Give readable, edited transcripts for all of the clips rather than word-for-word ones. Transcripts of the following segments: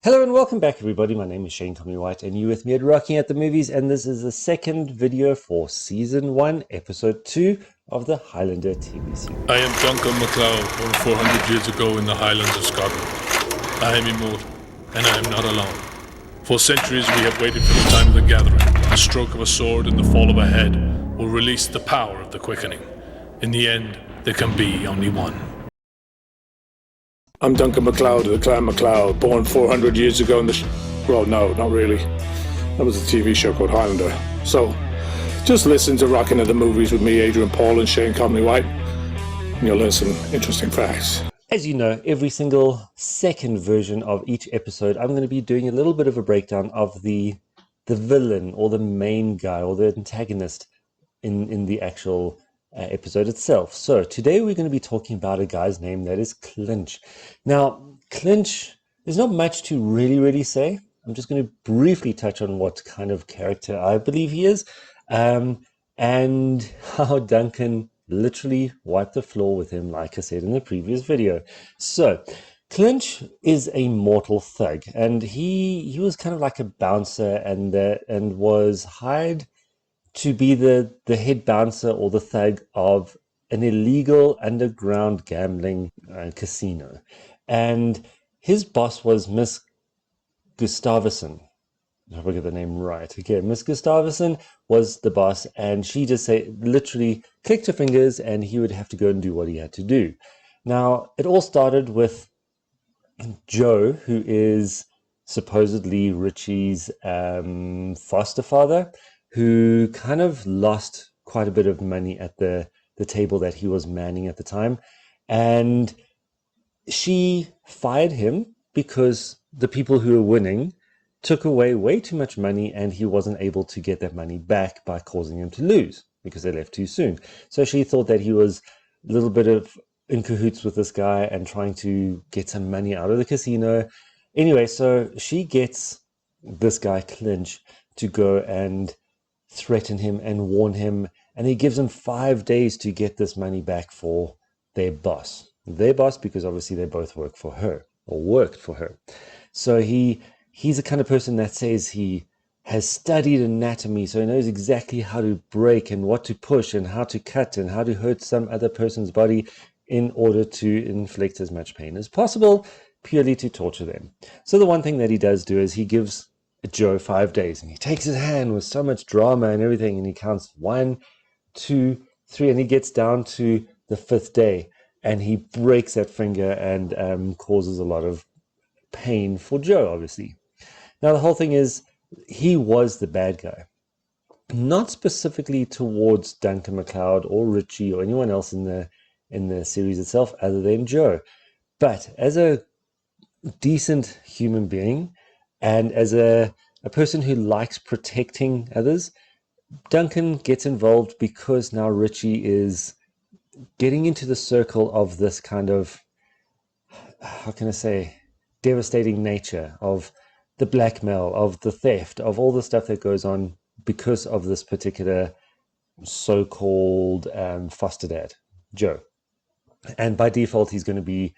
Hello and welcome back everybody, my name is Shane Comley-White and you with me at Rocking at the Movies, and this is the second video for Season 1, Episode 2 of the Highlander TV series. I am Duncan MacLeod, born 400 years ago in the Highlands of Scotland. I am immortal, and I am not alone. For centuries we have waited for the time of the gathering. The stroke of a sword and the fall of a head will release the power of the quickening. In the end, there can be only one. I'm Duncan MacLeod of the Clan MacLeod, born 400 years ago in the... Well, no, not really. That was a TV show called Highlander. So, just listen to Rocking at the Movies with me, Adrian Paul and Shane Comley-White, and you'll learn some interesting facts. As you know, every single second version of each episode, I'm going to be doing a little bit of a breakdown of the villain or the main guy or the antagonist in the actual episode itself. So today we're going to be talking about a guy's name that is Clinch. Now, Clinch, there's not much to really say. I'm just going to briefly touch on what kind of character I believe he is, and how Duncan literally wiped the floor with him, like I said in the previous video. So Clinch is a mortal thug, and he was kind of like a bouncer and was hired to be the head bouncer or the thug of an illegal underground gambling casino. And his boss was Miss Gustavson. I hope I get the name right. Okay, Miss Gustavson was the boss, and she just literally clicked her fingers and he would have to go and do what he had to do. Now, it all started with Joe, who is supposedly Richie's foster father, who kind of lost quite a bit of money at the table that he was manning at the time. And she fired him because the people who were winning took away way too much money and he wasn't able to get that money back by causing him to lose because they left too soon. So she thought that he was a little bit of in cahoots with this guy and trying to get some money out of the casino. Anyway, so she gets this guy Clinch to go and threaten him and warn him, and he gives him 5 days to get this money back for their boss, because obviously they both work for her or worked for her. So he's the kind of person that says he has studied anatomy, so he knows exactly how to break and what to push and how to cut and how to hurt some other person's body in order to inflict as much pain as possible, purely to torture them. So the one thing that he does do is he gives Joe 5 days, and he takes his hand with so much drama and everything, and he counts 1, 2, 3, and he gets down to the 5th day, and he breaks that finger and causes a lot of pain for Joe, obviously. Now, the whole thing is, he was the bad guy, not specifically towards Duncan MacLeod or Richie or anyone else in the series itself, other than Joe, but as a decent human being and as a person who likes protecting others, Duncan gets involved because now Richie is getting into the circle of this kind of, how can I say, devastating nature of the blackmail, of the theft, of all the stuff that goes on because of this particular so-called foster dad, Joe. And by default, he's going to be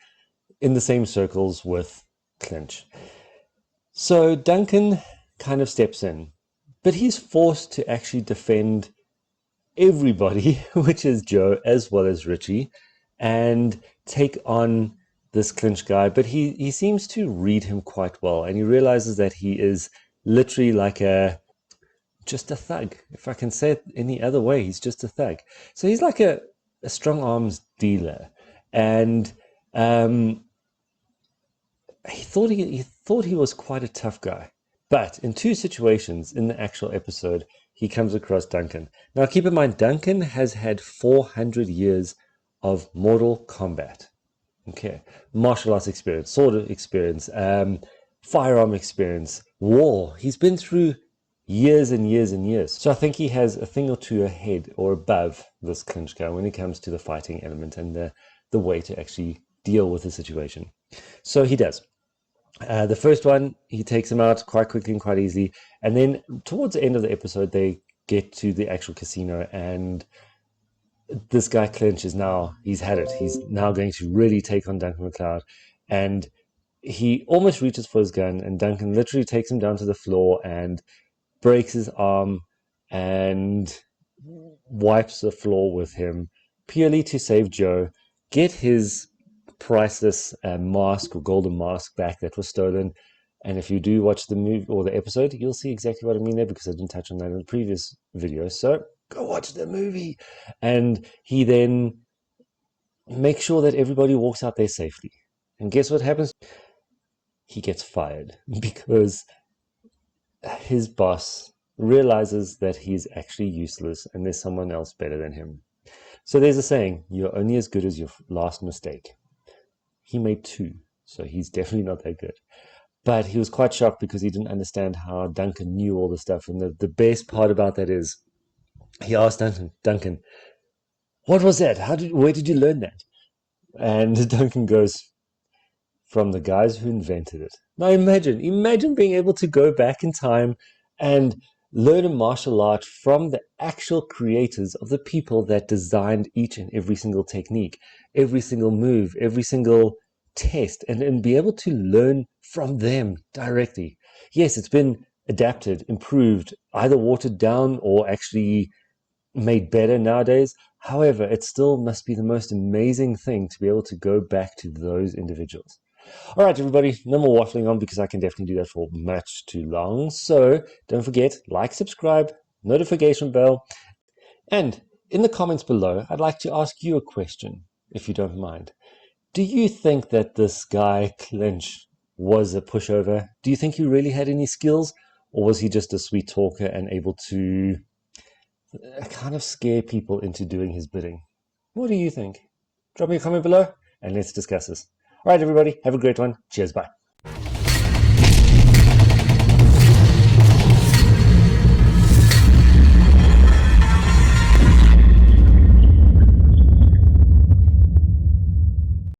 in the same circles with Clinch. So Duncan kind of steps in, but he's forced to actually defend everybody, which is Joe as well as Richie, and take on this Clinch guy. But he seems to read him quite well, and he realizes that he is literally like just a thug. If I can say it any other way, he's just a thug. So he's like a strong arms dealer, and he thought he was quite a tough guy. But in 2 situations in the actual episode, he comes across Duncan. Now, keep in mind, Duncan has had 400 years of mortal combat. Okay, martial arts experience, sword experience, firearm experience, war. He's been through years and years and years. So I think he has a thing or two ahead or above this Clinch guy when it comes to the fighting element and the way to actually deal with the situation. So he does. The first one, he takes him out quite quickly and quite easily. And then towards the end of the episode, they get to the actual casino, and this guy Clinch he's had it. He's now going to really take on Duncan MacLeod. And he almost reaches for his gun, and Duncan literally takes him down to the floor and breaks his arm and wipes the floor with him, purely to save Joe, get his priceless mask or golden mask back that was stolen. And if you do watch the movie or the episode, you'll see exactly what I mean there, because I didn't touch on that in the previous video. So go watch the movie. And he then makes sure that everybody walks out there safely. And guess what happens? He gets fired because his boss realizes that he's actually useless and there's someone else better than him. So there's a saying, you're only as good as your last mistake. He made 2, so he's definitely not that good. But he was quite shocked because he didn't understand how Duncan knew all the stuff. And the best part about that is he asked Duncan, what was that? Where did you learn that? And Duncan goes, from the guys who invented it. Now imagine being able to go back in time and learn a martial art from the actual creators of the people that designed each and every single technique, every single move, every single test, and be able to learn from them directly. Yes, it's been adapted, improved, either watered down or actually made better nowadays. However, it still must be the most amazing thing to be able to go back to those individuals. All right, everybody, no more waffling on, because I can definitely do that for much too long. So don't forget, like, subscribe, notification bell, and in the comments below, I'd like to ask you a question, if you don't mind. Do you think that this guy, Clinch, was a pushover? Do you think he really had any skills? Or was he just a sweet talker and able to kind of scare people into doing his bidding? What do you think? Drop me a comment below and let's discuss this. All right, everybody, have a great one. Cheers, bye.